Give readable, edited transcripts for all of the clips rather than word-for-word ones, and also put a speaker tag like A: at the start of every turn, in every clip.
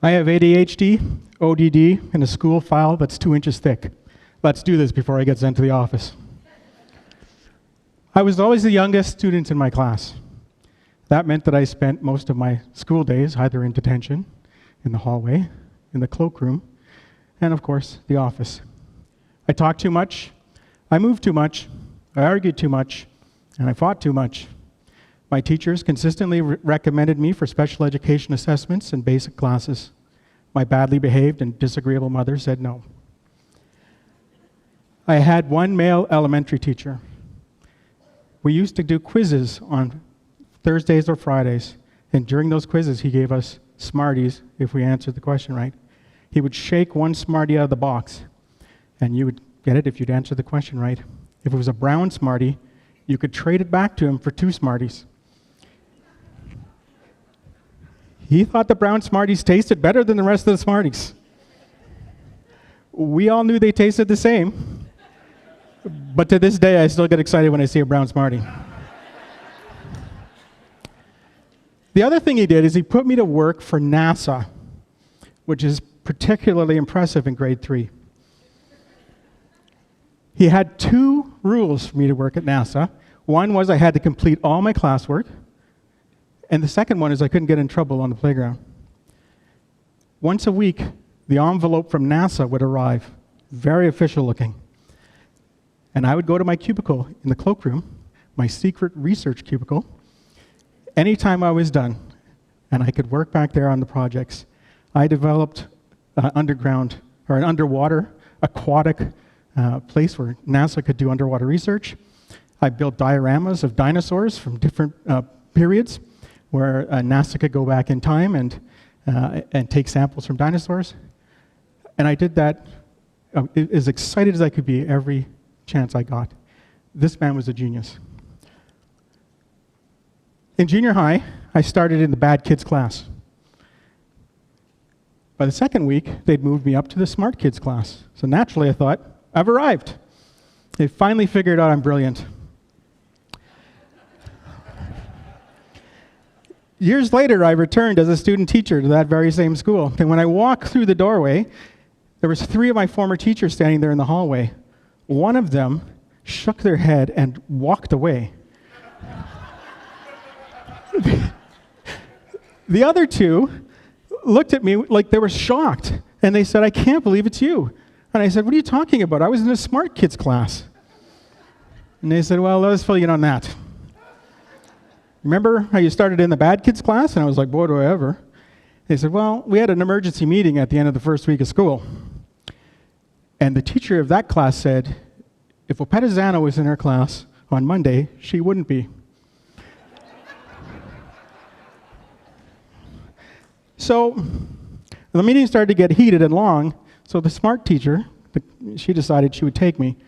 A: I have ADHD, ODD, and a school file that's 2 inches thick. Let's do this before I get sent to the office. I was always the youngest student in my class. That meant that I spent most of my school days either in detention, in the hallway, in the cloakroom, and of course, the office. I talked too much, I moved too much, I argued too much, and I fought too much. My teachers consistently recommended me for special education assessments and basic classes. My badly behaved and disagreeable mother said no. I had one male elementary teacher. We used to do quizzes on Thursdays or Fridays, and during those quizzes he gave us Smarties if we answered the question right. He would shake one Smartie out of the box, and you would get it if you'd answer the question right. If it was a brown Smartie, you could trade it back to him for 2 Smarties. He thought the brown Smarties tasted better than the rest of the Smarties. We all knew they tasted the same, but to this day I still get excited when I see a brown Smartie. The other thing he did is he put me to work for NASA, which is particularly impressive in grade 3. He had 2 rules for me to work at NASA. One was I had to complete all my classwork, and the second one is I couldn't get in trouble on the playground. Once a week, the envelope from NASA would arrive, very official looking. And I would go to my cubicle in the cloakroom, my secret research cubicle, anytime I was done, and I could work back there on the projects. I developed an underwater aquatic place where NASA could do underwater research. I built dioramas of dinosaurs from different periods where NASA could go back in time and take samples from dinosaurs. And I did that as excited as I could be every chance I got. This man was a genius. In junior high, I started in the bad kids class. By the second week, they'd moved me up to the smart kids class. So naturally I thought, I've arrived. They finally figured out I'm brilliant. Years later, I returned as a student teacher to that very same school. And when I walked through the doorway, there was 3 of my former teachers standing there in the hallway. One of them shook their head and walked away. The other 2 looked at me like they were shocked, and they said, "I can't believe it's you." And I said, "What are you talking about? I was in a smart kids class." And they said, "Well, let us fill you in on that. Remember how you started in the bad kids class?" And I was like, "Boy, do I ever." They said, "Well, we had an emergency meeting at the end of the first week of school. And the teacher of that class said, if Oppedisano was in her class on Monday, she wouldn't be." So the meeting started to get heated and long, so the smart teacher, she decided she would take me.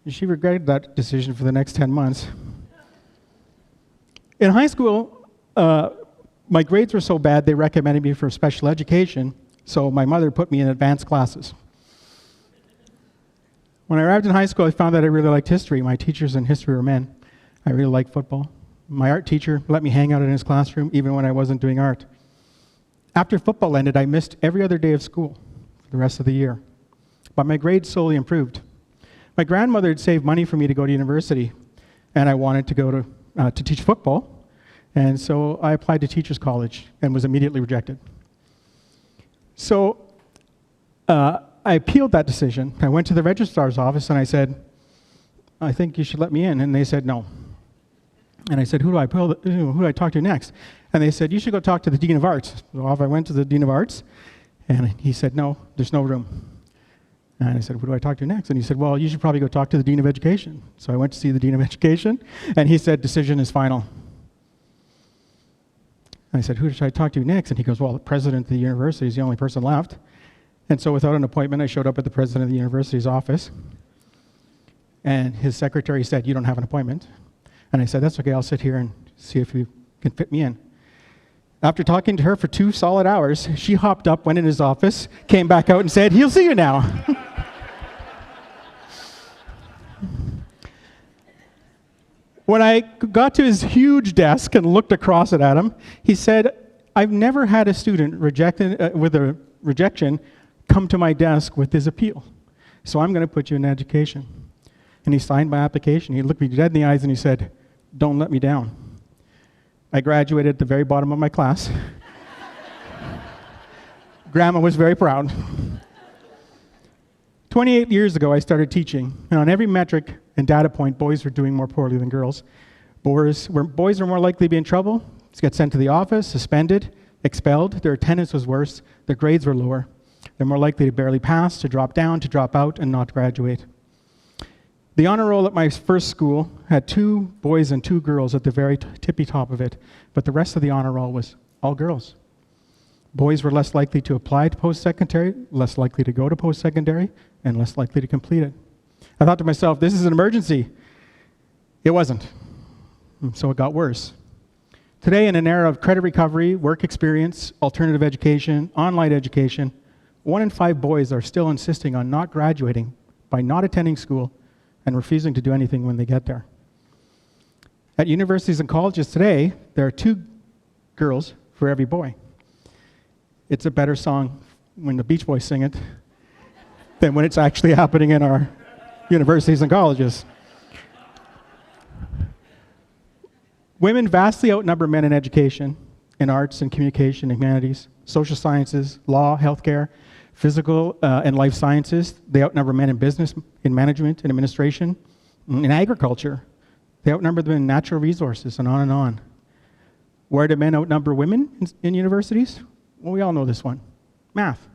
A: She regretted that decision for the next 10 months. In high school, my grades were so bad they recommended me for special education, so my mother put me in advanced classes. When I arrived in high school, I found that I really liked history. My teachers in history were men. I really liked football. My art teacher let me hang out in his classroom even when I wasn't doing art. After football ended, I missed every other day of school for the rest of the year. But my grades slowly improved. My grandmother had saved money for me to go to university, and I wanted to go to teach football, and so I applied to Teachers College and was immediately rejected. So I appealed that decision. I went to the registrar's office and I said, "I think you should let me in," and they said no. And I said, who do I talk to next? And they said, "You should go talk to the Dean of Arts." So off I went to the Dean of Arts, and he said, "No, there's no room." And I said, "Who do I talk to next?" And he said, "Well, you should probably go talk to the Dean of Education." So I went to see the Dean of Education, and he said, "Decision is final." And I said, "Who should I talk to next?" And he goes, "Well, the president of the university is the only person left." And so without an appointment, I showed up at the president of the university's office, and his secretary said, "You don't have an appointment." And I said, "That's okay, I'll sit here and see if you can fit me in." After talking to her for 2 solid hours, she hopped up, went in his office, came back out and said, "He'll see you now." When I got to his huge desk and looked across it at him, he said, I've never had a student with a rejection come to my desk with his appeal. So I'm going to put you in education. And he signed my application. He looked me dead in the eyes and he said, "Don't let me down." I graduated at the very bottom of my class. Grandma was very proud. 28 years ago, I started teaching, and on every metric and data point, boys were doing more poorly than girls. Boys were more likely to be in trouble, to get sent to the office, suspended, expelled. Their attendance was worse. Their grades were lower. They're more likely to barely pass, to drop down, to drop out, and not graduate. The honor roll at my first school had 2 boys and 2 girls at the very tippy top of it, but the rest of the honor roll was all girls. Boys were less likely to apply to post-secondary, less likely to go to post-secondary, and less likely to complete it. I thought to myself, this is an emergency. It wasn't. And so it got worse. Today, in an era of credit recovery, work experience, alternative education, online education, 1 in 5 boys are still insisting on not graduating by not attending school and refusing to do anything when they get there. At universities and colleges today, there are 2 girls for every boy. It's a better song when the Beach Boys sing it than when it's actually happening in our universities and colleges. Women vastly outnumber men in education, in arts and communication, humanities, social sciences, law, healthcare, physical and life sciences. They outnumber men in business, in management, in administration, in agriculture. They outnumber them in natural resources, and on and on. Where do men outnumber women in universities? Well, we all know this one. Math,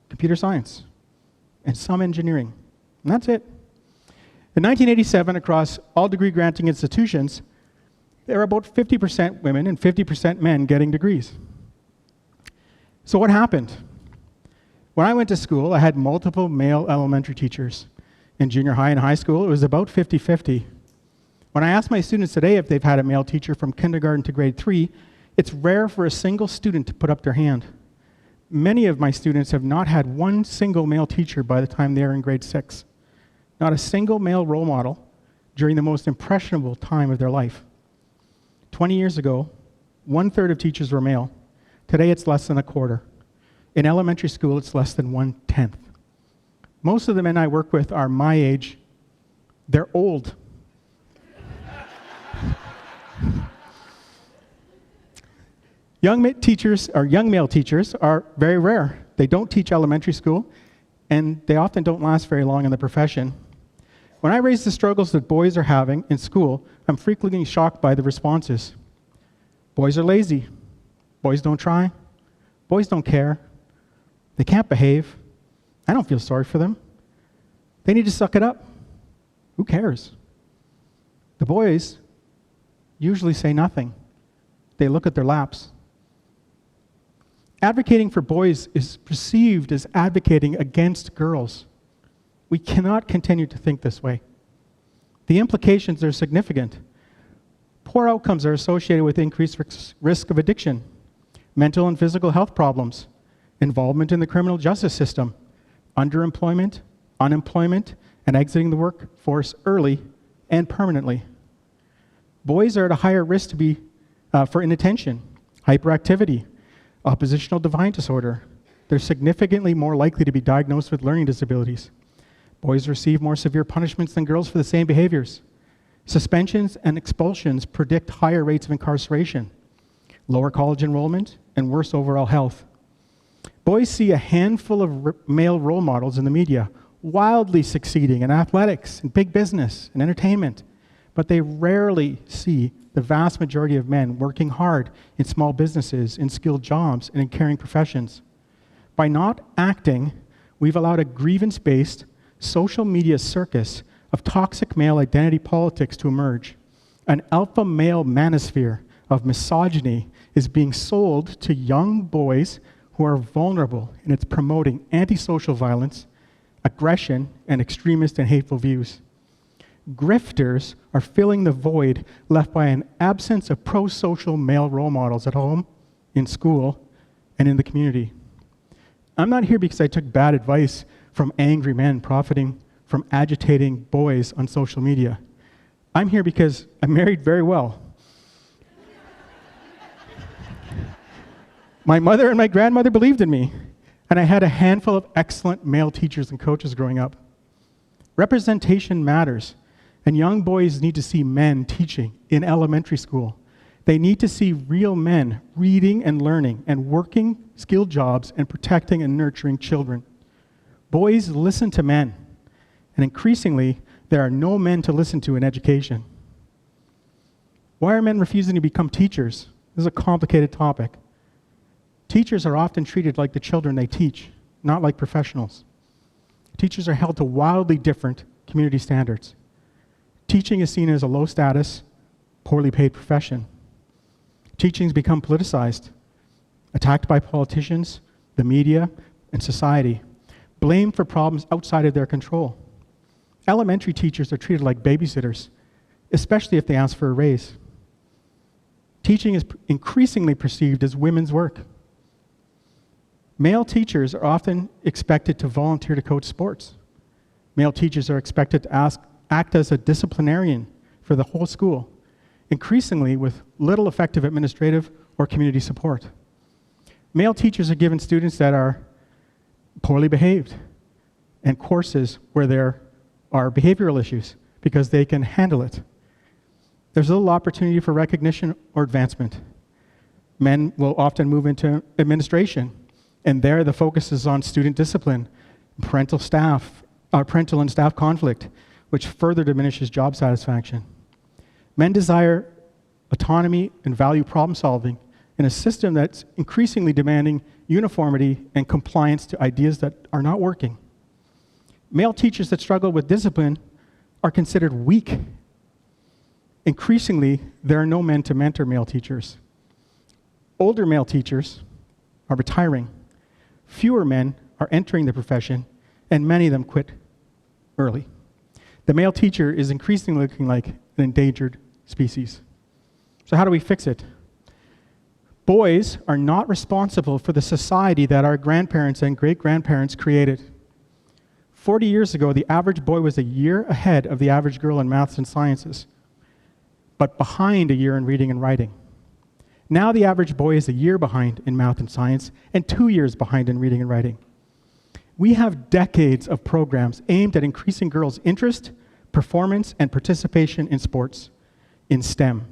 A: computer science, and some engineering. And that's it. In 1987, across all degree-granting institutions, there are about 50% women and 50% men getting degrees. So what happened? When I went to school, I had multiple male elementary teachers. In junior high and high school, it was about 50-50. When I ask my students today if they've had a male teacher from kindergarten to grade 3, it's rare for a single student to put up their hand. Many of my students have not had one single male teacher by the time they're in grade 6. Not a single male role model during the most impressionable time of their life. 20 years ago, 1/3 of teachers were male. Today it's less than a quarter. In elementary school, it's less than 1/10. Most of the men I work with are my age. They're old. Young male teachers are very rare. They don't teach elementary school, and they often don't last very long in the profession. When I raise the struggles that boys are having in school, I'm frequently shocked by the responses. Boys are lazy. Boys don't try. Boys don't care. They can't behave. I don't feel sorry for them. They need to suck it up. Who cares? The boys usually say nothing. They look at their laps. Advocating for boys is perceived as advocating against girls. We cannot continue to think this way. The implications are significant. Poor outcomes are associated with increased risk of addiction, mental and physical health problems, involvement in the criminal justice system, underemployment, unemployment, and exiting the workforce early and permanently. Boys are at a higher risk for inattention, hyperactivity, oppositional defiant disorder. They're significantly more likely to be diagnosed with learning disabilities. Boys receive more severe punishments than girls for the same behaviors. Suspensions and expulsions predict higher rates of incarceration, lower college enrollment, and worse overall health. Boys see a handful of male role models in the media, wildly succeeding in athletics, in big business, and entertainment, but they rarely see the vast majority of men working hard in small businesses, in skilled jobs, and in caring professions. By not acting, we've allowed a grievance-based social media circus of toxic male identity politics to emerge. An alpha male manosphere of misogyny is being sold to young boys who are vulnerable, and it's promoting antisocial violence, aggression, and extremist and hateful views. Grifters are filling the void left by an absence of pro-social male role models at home, in school, and in the community. I'm not here because I took bad advice from angry men profiting from agitating boys on social media. I'm here because I'm married very well. My mother and my grandmother believed in me, and I had a handful of excellent male teachers and coaches growing up. Representation matters, and young boys need to see men teaching in elementary school. They need to see real men reading and learning and working skilled jobs and protecting and nurturing children. Boys listen to men, and increasingly, there are no men to listen to in education. Why are men refusing to become teachers? This is a complicated topic. Teachers are often treated like the children they teach, not like professionals. Teachers are held to wildly different community standards. Teaching is seen as a low-status, poorly paid profession. Teaching has become politicized, attacked by politicians, the media, and society, blamed for problems outside of their control. Elementary teachers are treated like babysitters, especially if they ask for a raise. Teaching is increasingly perceived as women's work. Male teachers are often expected to volunteer to coach sports. Male teachers are expected to act as a disciplinarian for the whole school, increasingly with little effective administrative or community support. Male teachers are given students that are poorly behaved and courses where there are behavioral issues because they can handle it. There's little opportunity for recognition or advancement. Men will often move into administration, and there the focus is on student discipline, parental and staff conflict, which further diminishes job satisfaction. Men desire autonomy and value problem solving in a system that's increasingly demanding uniformity and compliance to ideas that are not working. Male teachers that struggle with discipline are considered weak. Increasingly, there are no men to mentor male teachers. Older male teachers are retiring. Fewer men are entering the profession, and many of them quit early. The male teacher is increasingly looking like an endangered species. So how do we fix it? Boys are not responsible for the society that our grandparents and great-grandparents created. 40 years ago, the average boy was a year ahead of the average girl in maths and sciences, but behind a year in reading and writing. Now the average boy is a year behind in math and science and 2 years behind in reading and writing. We have decades of programs aimed at increasing girls' interest, performance, and participation in sports, in STEM,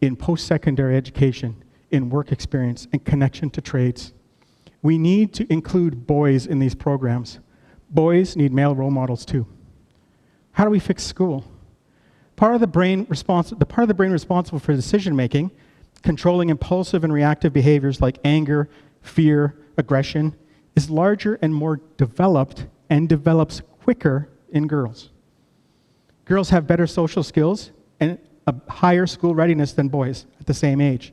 A: in post-secondary education, in work experience, and connection to trades. We need to include boys in these programs. Boys need male role models too. How do we fix school? Part of the brain responsible for decision-making, controlling impulsive and reactive behaviors like anger, fear, aggression, is larger and more developed and develops quicker in girls. Girls have better social skills and a higher school readiness than boys at the same age.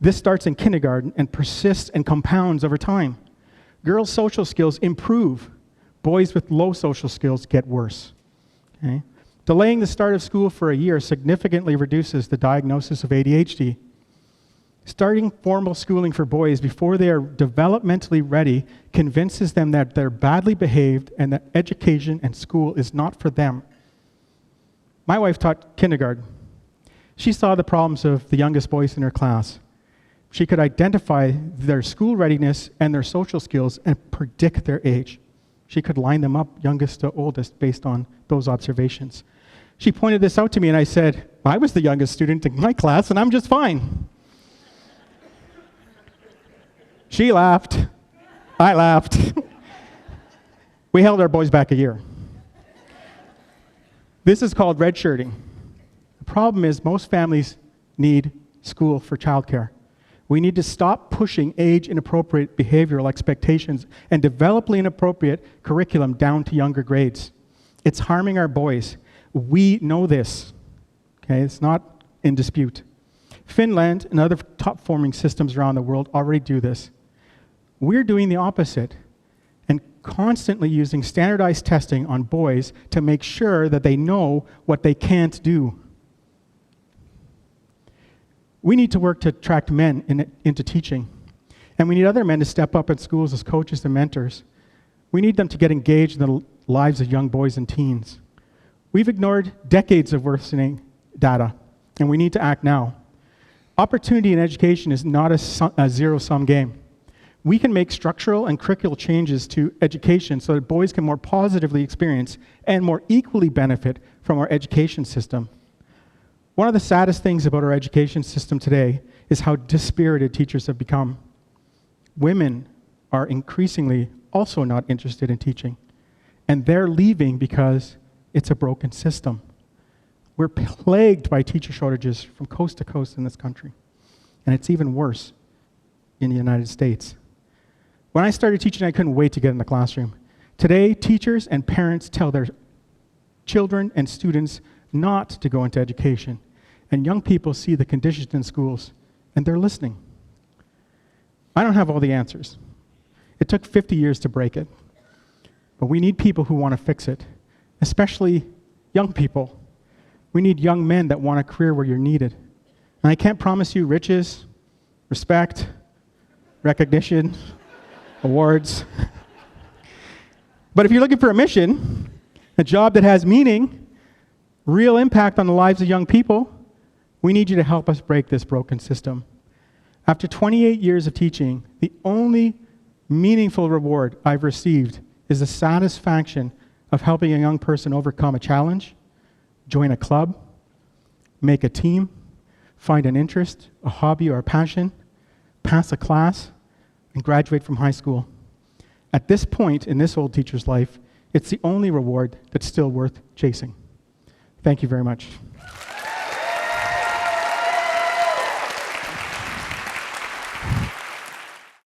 A: This starts in kindergarten and persists and compounds over time. Girls' social skills improve. Boys with low social skills get worse. Okay? Delaying the start of school for a year significantly reduces the diagnosis of ADHD. Starting formal schooling for boys before they are developmentally ready convinces them that they're badly behaved and that education and school is not for them. My wife taught kindergarten. She saw the problems of the youngest boys in her class. She could identify their school readiness and their social skills and predict their age. She could line them up, youngest to oldest, based on those observations. She pointed this out to me and I said, I was the youngest student in my class and I'm just fine. She laughed. I laughed. We held our boys back a year. This is called redshirting. The problem is most families need school for childcare. We need to stop pushing age-inappropriate behavioral expectations and develop inappropriate curriculum down to younger grades. It's harming our boys. We know this. Okay, it's not in dispute. Finland and other top-forming systems around the world already do this. We're doing the opposite and constantly using standardized testing on boys to make sure that they know what they can't do. We need to work to attract men into teaching. And we need other men to step up in schools as coaches and mentors. We need them to get engaged in the lives of young boys and teens. We've ignored decades of worsening data, and we need to act now. Opportunity in education is not a zero-sum game. We can make structural and curricular changes to education so that boys can more positively experience and more equally benefit from our education system. One of the saddest things about our education system today is how dispirited teachers have become. Women are increasingly also not interested in teaching, and they're leaving because it's a broken system. We're plagued by teacher shortages from coast to coast in this country, and it's even worse in the United States. When I started teaching, I couldn't wait to get in the classroom. Today, teachers and parents tell their children and students not to go into education, and young people see the conditions in schools, and they're listening. I don't have all the answers. It took 50 years to break it, but we need people who want to fix it, especially young people. We need young men that want a career where you're needed. And I can't promise you riches, respect, recognition, awards. But if you're looking for a mission, a job that has meaning, real impact on the lives of young people, we need you to help us break this broken system. After 28 years of teaching, the only meaningful reward I've received is the satisfaction of helping a young person overcome a challenge, join a club, make a team, find an interest, a hobby or a passion, pass a class, and graduate from high school. At this point in this old teacher's life, it's the only reward that's still worth chasing. Thank you very much.